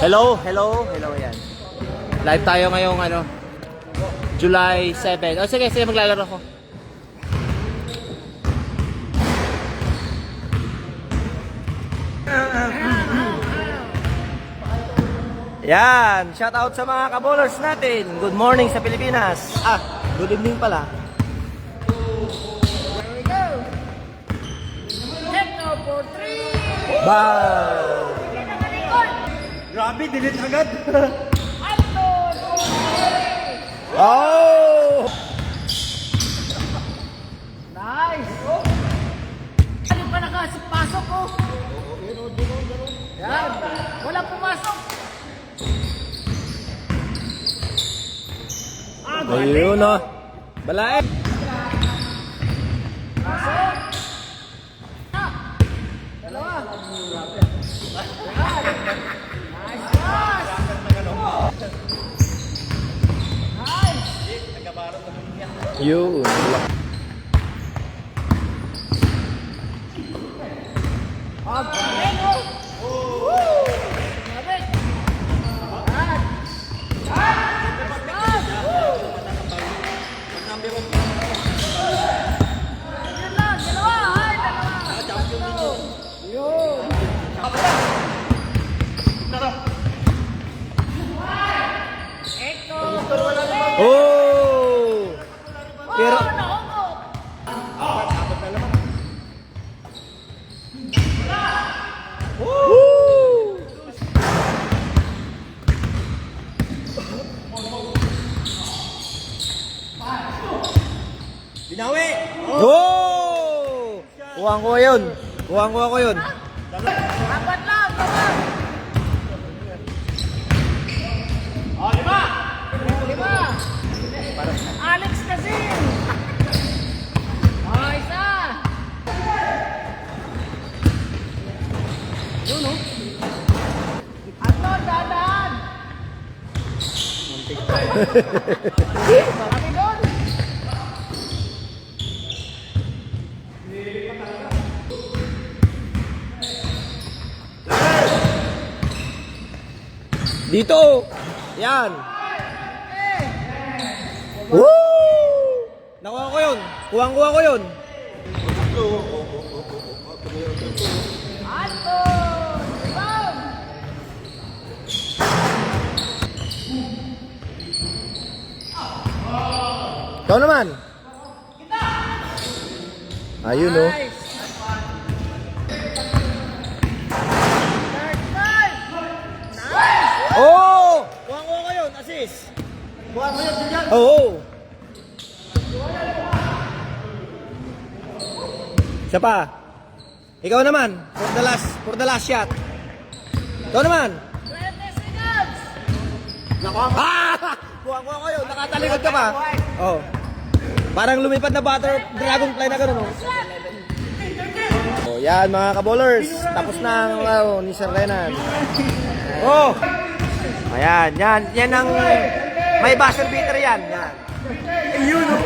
Hello, hello, hello yan. Live tayo ngayong July 7. O sige, sige maglalaro ko. Yan, shout out sa mga kabowlers natin. Good morning sa Pilipinas. Good evening pala. Here we go. Hecto for 3. Bye! Grabe, delete agad. Alto. Oh! Nice. Ano pa nakasipasok ko? Yan. Wala pumasok. Ayun o. Balae. Dalawa. Nice pass. Nice. Yun. Oh! Pero Woo! Binawi. Oh! Kuwang ko yun. Kuwang ko yun. Apat lang. Tama. Lima. Alex kasi. Isa. Yun o. Atlo, dadaan. Marami doon. Dito. Yan. Woo! Nakuha ko yun. Kuwang-kuha ko yun. Alto. Bam. Ikaw naman. Ayun o. Nice. Third five. Nice. Oh! Kuwang-kuha ko yun. Assist. Buwan mo yun, Julian. Oo. Isa pa. Ikaw naman. For the last shot. Ikaw naman. 20 seconds. Nakuha mo. Kuwang-kuha ko yun. Nakatalikod ka pa. Oh. Parang lumipad na dragonfly na gano'n. Oh, yan mga kabowlers. Tapos na ang ni Sir Renan. Oh. Ayan, yan ang may buzzer beater yan. Yan. Ayun, oh.